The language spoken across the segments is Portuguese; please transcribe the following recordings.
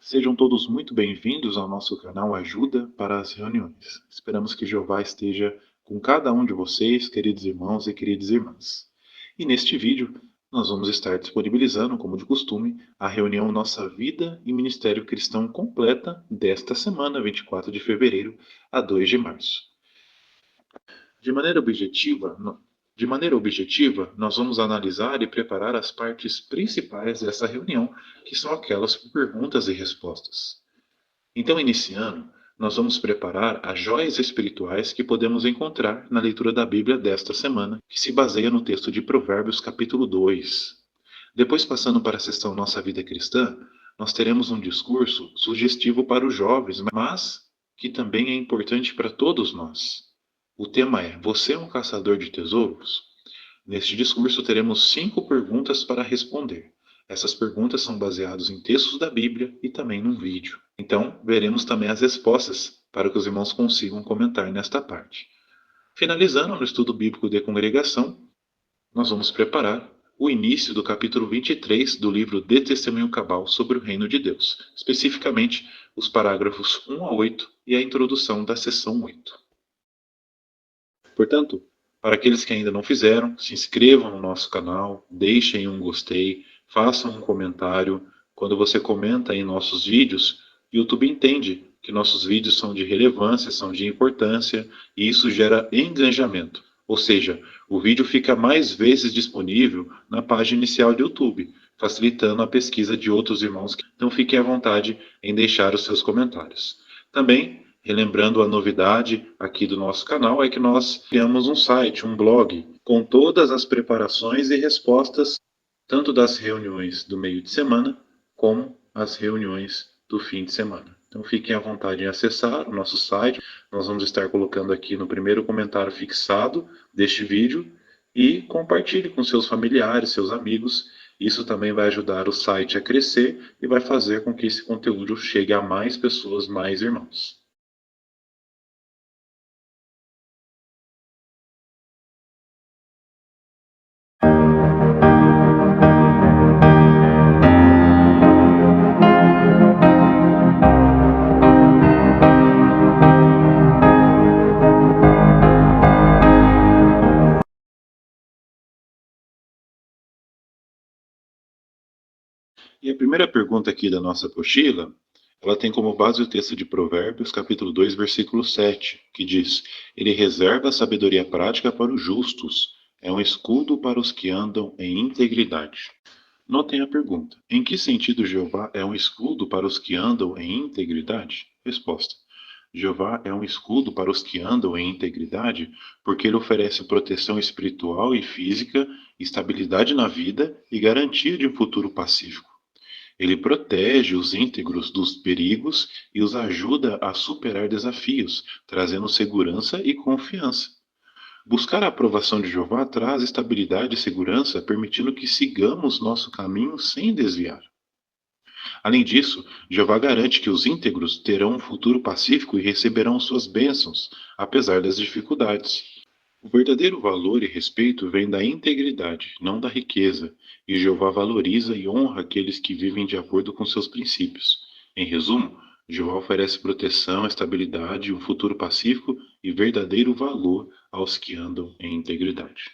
Sejam todos muito bem-vindos ao nosso canal Ajuda para as Reuniões. Esperamos que Jeová esteja com cada um de vocês, queridos irmãos e queridas irmãs. E neste vídeo, nós vamos estar disponibilizando, como de costume, a reunião Nossa Vida e Ministério Cristão completa desta semana, 24 de fevereiro a 2 de março. De maneira objetiva, nós vamos analisar e preparar as partes principais dessa reunião, que são aquelas com perguntas e respostas. Então, iniciando, nós vamos preparar as joias espirituais que podemos encontrar na leitura da Bíblia desta semana, que se baseia no texto de Provérbios, capítulo 2. Depois, passando para a sessão Nossa Vida Cristã, nós teremos um discurso sugestivo para os jovens, mas que também é importante para todos nós. O tema é: Você é um caçador de tesouros? Neste discurso, teremos 5 perguntas para responder. Essas perguntas são baseadas em textos da Bíblia e também num vídeo. Então, veremos também as respostas para que os irmãos consigam comentar nesta parte. Finalizando no estudo bíblico de congregação, nós vamos preparar o início do capítulo 23 do livro De Testemunho Cabal sobre o Reino de Deus, especificamente os parágrafos 1 a 8 e a introdução da seção 8. Portanto, para aqueles que ainda não fizeram, se inscrevam no nosso canal, deixem um gostei, façam um comentário. Quando você comenta em nossos vídeos, o YouTube entende que nossos vídeos são de relevância, são de importância, e isso gera engajamento. Ou seja, o vídeo fica mais vezes disponível na página inicial do YouTube, facilitando a pesquisa de outros irmãos. Então fiquem à vontade em deixar os seus comentários. Também, relembrando a novidade aqui do nosso canal, é que nós criamos um site, um blog, com todas as preparações e respostas, tanto das reuniões do meio de semana, como as reuniões do fim de semana. Então fiquem à vontade em acessar o nosso site. Nós vamos estar colocando aqui no primeiro comentário fixado deste vídeo e compartilhe com seus familiares, seus amigos. Isso também vai ajudar o site a crescer e vai fazer com que esse conteúdo chegue a mais pessoas, mais irmãos. E a primeira pergunta aqui da nossa apostila, ela tem como base o texto de Provérbios, capítulo 2, versículo 7, que diz: Ele reserva a sabedoria prática para os justos, é um escudo para os que andam em integridade. Notem a pergunta: em que sentido Jeová é um escudo para os que andam em integridade? Resposta: Jeová é um escudo para os que andam em integridade, porque ele oferece proteção espiritual e física, estabilidade na vida e garantia de um futuro pacífico. Ele protege os íntegros dos perigos e os ajuda a superar desafios, trazendo segurança e confiança. Buscar a aprovação de Jeová traz estabilidade e segurança, permitindo que sigamos nosso caminho sem desviar. Além disso, Jeová garante que os íntegros terão um futuro pacífico e receberão suas bênçãos, apesar das dificuldades. O verdadeiro valor e respeito vem da integridade, não da riqueza, e Jeová valoriza e honra aqueles que vivem de acordo com seus princípios. Em resumo, Jeová oferece proteção, estabilidade, um futuro pacífico e verdadeiro valor aos que andam em integridade.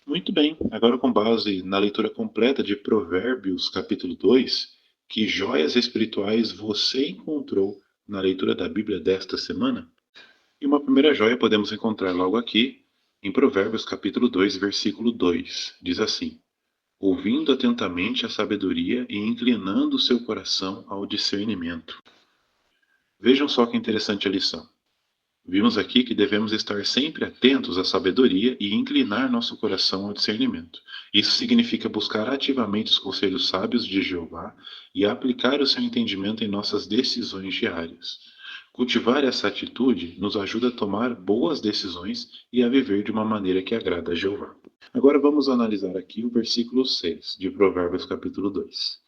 Muito bem, agora com base na leitura completa de Provérbios, capítulo 2, que joias espirituais você encontrou na leitura da Bíblia desta semana? E uma primeira joia podemos encontrar logo aqui em Provérbios capítulo 2, versículo 2. Diz assim: Ouvindo atentamente a sabedoria e inclinando seu coração ao discernimento. Vejam só que interessante a lição. Vimos aqui que devemos estar sempre atentos à sabedoria e inclinar nosso coração ao discernimento. Isso significa buscar ativamente os conselhos sábios de Jeová e aplicar o seu entendimento em nossas decisões diárias. Cultivar essa atitude nos ajuda a tomar boas decisões e a viver de uma maneira que agrada a Jeová. Agora vamos analisar aqui o versículo 6 de Provérbios capítulo 2.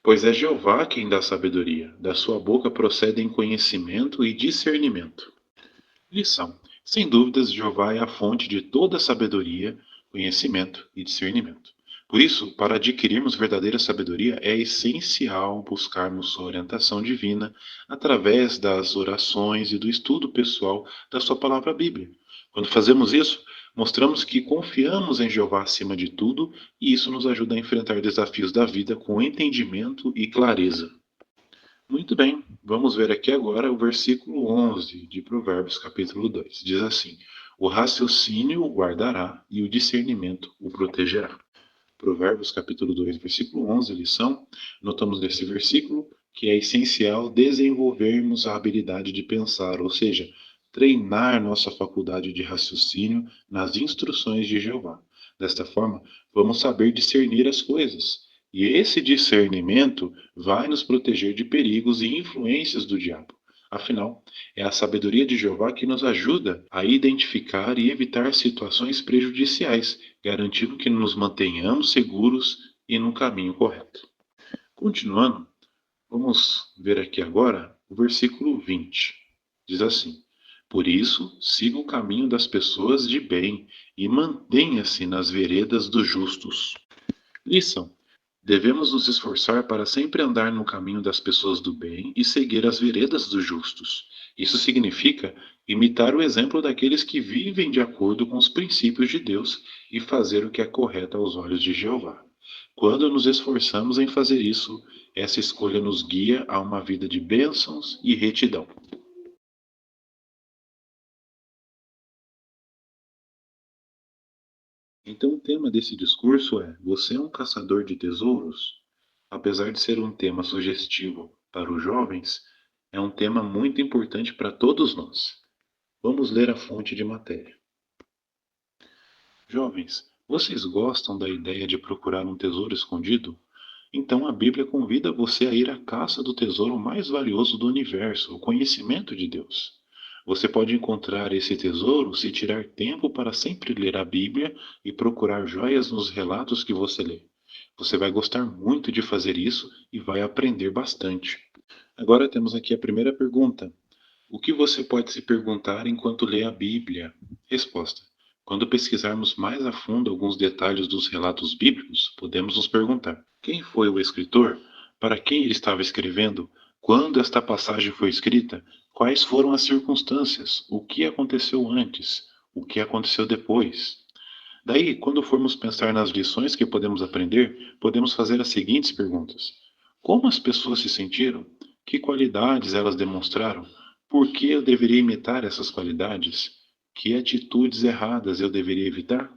Pois é Jeová quem dá sabedoria, da sua boca procedem conhecimento e discernimento. Lição: sem dúvidas, Jeová é a fonte de toda sabedoria, conhecimento e discernimento. Por isso, para adquirirmos verdadeira sabedoria, é essencial buscarmos sua orientação divina através das orações e do estudo pessoal da sua palavra Bíblia. Quando fazemos isso, mostramos que confiamos em Jeová acima de tudo e isso nos ajuda a enfrentar desafios da vida com entendimento e clareza. Muito bem, vamos ver aqui agora o versículo 11 de Provérbios, capítulo 2. Diz assim: O raciocínio o guardará e o discernimento o protegerá. Provérbios capítulo 2, versículo 11, lição, notamos nesse versículo que é essencial desenvolvermos a habilidade de pensar, ou seja, treinar nossa faculdade de raciocínio nas instruções de Jeová. Desta forma, vamos saber discernir as coisas. E esse discernimento vai nos proteger de perigos e influências do diabo. Afinal, é a sabedoria de Jeová que nos ajuda a identificar e evitar situações prejudiciais, garantindo que nos mantenhamos seguros e no caminho correto. Continuando, vamos ver aqui agora o versículo 20. Diz assim: Por isso, siga o caminho das pessoas de bem e mantenha-se nas veredas dos justos. Lição: devemos nos esforçar para sempre andar no caminho das pessoas do bem e seguir as veredas dos justos. Isso significa imitar o exemplo daqueles que vivem de acordo com os princípios de Deus e fazer o que é correto aos olhos de Jeová. Quando nos esforçamos em fazer isso, essa escolha nos guia a uma vida de bênçãos e retidão. Então, o tema desse discurso é: Você é um caçador de tesouros? Apesar de ser um tema sugestivo para os jovens, é um tema muito importante para todos nós. Vamos ler a fonte de matéria. Jovens, vocês gostam da ideia de procurar um tesouro escondido? Então a Bíblia convida você a ir à caça do tesouro mais valioso do universo, o conhecimento de Deus. Você pode encontrar esse tesouro se tirar tempo para sempre ler a Bíblia e procurar joias nos relatos que você lê. Você vai gostar muito de fazer isso e vai aprender bastante. Agora temos aqui a primeira pergunta. O que você pode se perguntar enquanto lê a Bíblia? Resposta: quando pesquisarmos mais a fundo alguns detalhes dos relatos bíblicos, podemos nos perguntar: quem foi o escritor? Para quem ele estava escrevendo? Quando esta passagem foi escrita? Quais foram as circunstâncias? O que aconteceu antes? O que aconteceu depois? Daí, quando formos pensar nas lições que podemos aprender, podemos fazer as seguintes perguntas: como as pessoas se sentiram? Que qualidades elas demonstraram? Por que eu deveria imitar essas qualidades? Que atitudes erradas eu deveria evitar?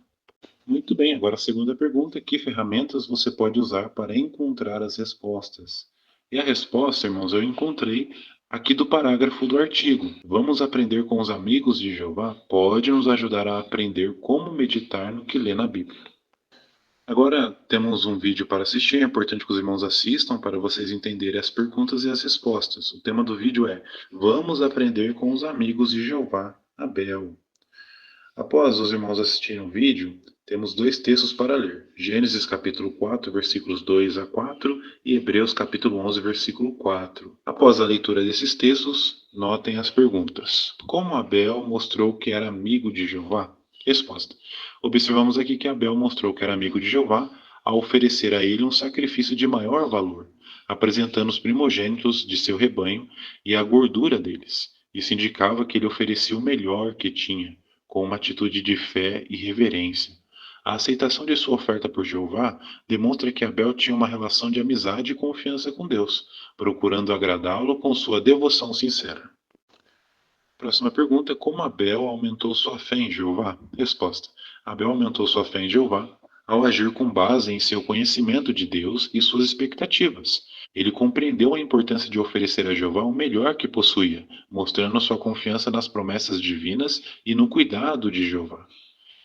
Muito bem, agora a segunda pergunta: que ferramentas você pode usar para encontrar as respostas? E a resposta, irmãos, eu encontrei aqui do parágrafo do artigo. Vamos aprender com os amigos de Jeová? Pode nos ajudar a aprender como meditar no que lê na Bíblia. Agora temos um vídeo para assistir, é importante que os irmãos assistam para vocês entenderem as perguntas e as respostas. O tema do vídeo é: Vamos aprender com os amigos de Jeová, Abel. Após os irmãos assistirem o vídeo, temos dois textos para ler: Gênesis capítulo 4, versículos 2 a 4 e Hebreus capítulo 11, versículo 4. Após a leitura desses textos, notem as perguntas. Como Abel mostrou que era amigo de Jeová? Resposta: observamos aqui que Abel mostrou que era amigo de Jeová ao oferecer a ele um sacrifício de maior valor, apresentando os primogênitos de seu rebanho e a gordura deles. Isso indicava que ele oferecia o melhor que tinha, com uma atitude de fé e reverência. A aceitação de sua oferta por Jeová demonstra que Abel tinha uma relação de amizade e confiança com Deus, procurando agradá-lo com sua devoção sincera. Próxima pergunta: como Abel aumentou sua fé em Jeová? Resposta: Abel aumentou sua fé em Jeová ao agir com base em seu conhecimento de Deus e suas expectativas. Ele compreendeu a importância de oferecer a Jeová o melhor que possuía, mostrando sua confiança nas promessas divinas e no cuidado de Jeová.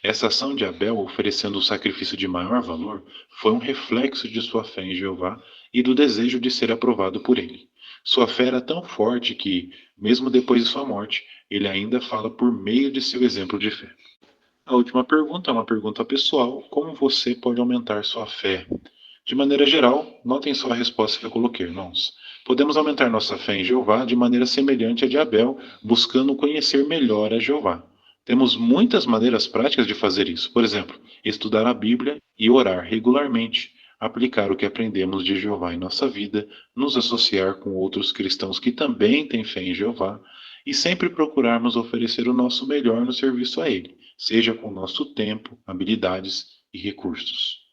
Essa ação de Abel, oferecendo o sacrifício de maior valor, foi um reflexo de sua fé em Jeová e do desejo de ser aprovado por ele. Sua fé era tão forte que, mesmo depois de sua morte, ele ainda fala por meio de seu exemplo de fé. A última pergunta é uma pergunta pessoal: como você pode aumentar sua fé? De maneira geral, notem só a resposta que eu coloquei, irmãos. Podemos aumentar nossa fé em Jeová de maneira semelhante à de Abel, buscando conhecer melhor a Jeová. Temos muitas maneiras práticas de fazer isso. Por exemplo, estudar a Bíblia e orar regularmente, aplicar o que aprendemos de Jeová em nossa vida, nos associar com outros cristãos que também têm fé em Jeová e sempre procurarmos oferecer o nosso melhor no serviço a Ele, seja com nosso tempo, habilidades e recursos.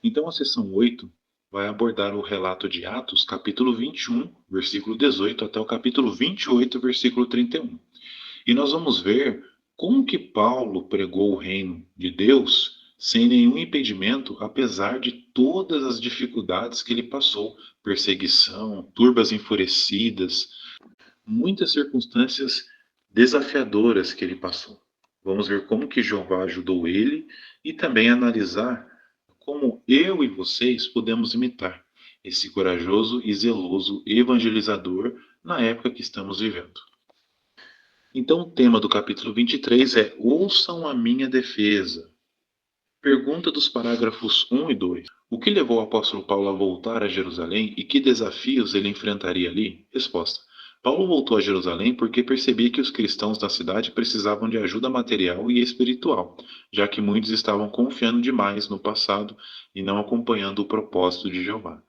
Então, a seção 8 vai abordar o relato de Atos, capítulo 21, versículo 18, até o capítulo 28, versículo 31. E nós vamos ver como que Paulo pregou o reino de Deus sem nenhum impedimento, apesar de todas as dificuldades que ele passou, perseguição, turbas enfurecidas, muitas circunstâncias desafiadoras que ele passou. Vamos ver como que Jeová ajudou ele e também analisar como eu e vocês podemos imitar esse corajoso e zeloso evangelizador na época que estamos vivendo. Então, o tema do capítulo 23 é: Ouçam a minha defesa. Pergunta dos parágrafos 1 e 2. O que levou o apóstolo Paulo a voltar a Jerusalém e que desafios ele enfrentaria ali? Resposta. Paulo voltou a Jerusalém porque percebia que os cristãos da cidade precisavam de ajuda material e espiritual, já que muitos estavam confiando demais no passado e não acompanhando o propósito de Jeová.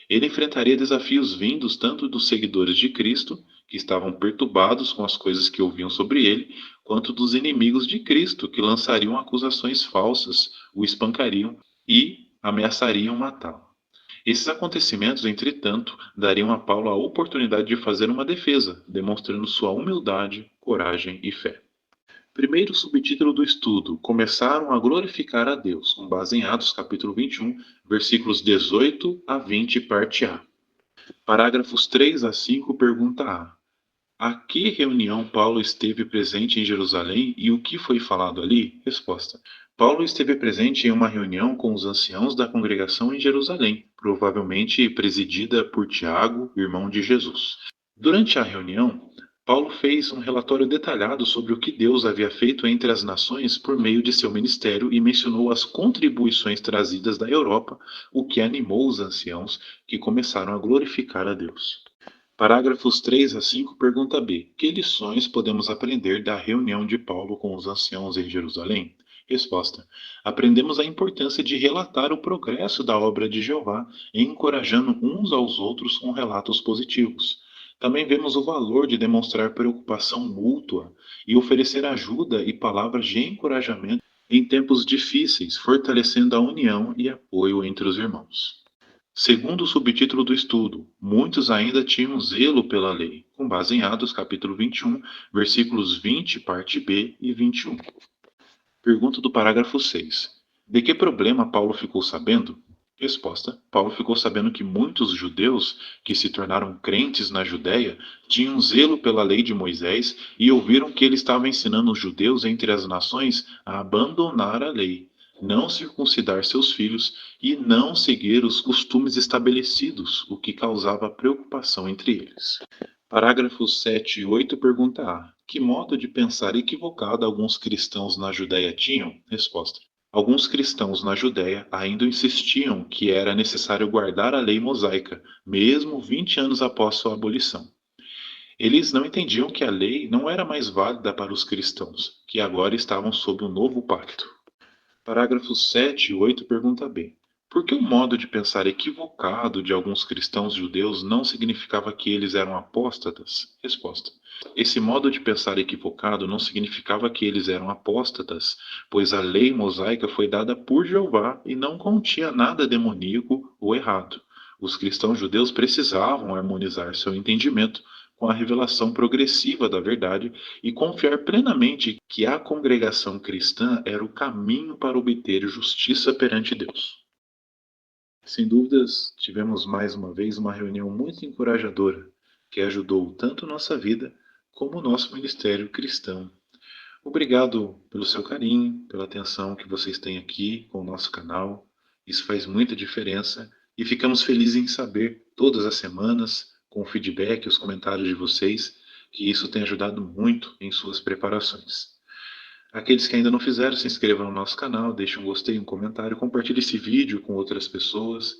Ele enfrentaria desafios vindos tanto dos seguidores de Cristo, que estavam perturbados com as coisas que ouviam sobre ele, quanto dos inimigos de Cristo, que lançariam acusações falsas, o espancariam e ameaçariam matá-lo. Esses acontecimentos, entretanto, dariam a Paulo a oportunidade de fazer uma defesa, demonstrando sua humildade, coragem e fé. Primeiro subtítulo do estudo: Começaram a glorificar a Deus, com base em Atos capítulo 21, versículos 18 a 20, parte A. Parágrafos 3 a 5, pergunta A. A que reunião Paulo esteve presente em Jerusalém e o que foi falado ali? Resposta. Paulo esteve presente em uma reunião com os anciãos da congregação em Jerusalém, provavelmente presidida por Tiago, irmão de Jesus. Durante a reunião, Paulo fez um relatório detalhado sobre o que Deus havia feito entre as nações por meio de seu ministério e mencionou as contribuições trazidas da Europa, o que animou os anciãos, que começaram a glorificar a Deus. Parágrafos 3 a 5, pergunta B. Que lições podemos aprender da reunião de Paulo com os anciãos em Jerusalém? Resposta. Aprendemos a importância de relatar o progresso da obra de Jeová, encorajando uns aos outros com relatos positivos. Também vemos o valor de demonstrar preocupação mútua e oferecer ajuda e palavras de encorajamento em tempos difíceis, fortalecendo a união e apoio entre os irmãos. Segundo o subtítulo do estudo, muitos ainda tinham zelo pela lei, com base em Atos capítulo 21, versículos 20, parte B e 21. Pergunta do parágrafo 6. De que problema Paulo ficou sabendo? Resposta. Paulo ficou sabendo que muitos judeus que se tornaram crentes na Judéia tinham zelo pela lei de Moisés e ouviram que ele estava ensinando os judeus entre as nações a abandonar a lei, não circuncidar seus filhos e não seguir os costumes estabelecidos, o que causava preocupação entre eles. Parágrafos 7 e 8, pergunta A. Que modo de pensar equivocado alguns cristãos na Judéia tinham? Resposta. Alguns cristãos na Judéia ainda insistiam que era necessário guardar a lei mosaica, mesmo 20 anos após sua abolição. Eles não entendiam que a lei não era mais válida para os cristãos, que agora estavam sob um novo pacto. Parágrafos 7 e 8, pergunta B. Por que o modo de pensar equivocado de alguns cristãos judeus não significava que eles eram apóstatas? Resposta. Esse modo de pensar equivocado não significava que eles eram apóstatas, pois a lei mosaica foi dada por Jeová e não continha nada demoníaco ou errado. Os cristãos judeus precisavam harmonizar seu entendimento com a revelação progressiva da verdade e confiar plenamente que a congregação cristã era o caminho para obter justiça perante Deus. Sem dúvidas, tivemos mais uma vez uma reunião muito encorajadora, que ajudou tanto nossa vida como o nosso ministério cristão. Obrigado pelo seu carinho, pela atenção que vocês têm aqui com o nosso canal. Isso faz muita diferença e ficamos felizes em saber todas as semanas, com o feedback e os comentários de vocês, que isso tem ajudado muito em suas preparações. Aqueles que ainda não fizeram, se inscrevam no nosso canal, deixem um gostei, um comentário, compartilhe esse vídeo com outras pessoas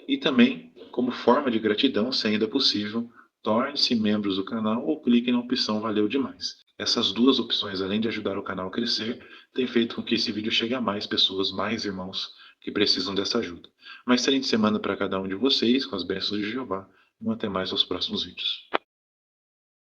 E também, como forma de gratidão, se ainda possível, torne-se membros do canal ou clique na opção Valeu demais. Essas duas opções, além de ajudar o canal a crescer, têm feito com que esse vídeo chegue a mais pessoas, mais irmãos que precisam dessa ajuda. Uma excelente semana para cada um de vocês, com as bênçãos de Jeová. E até mais aos próximos vídeos.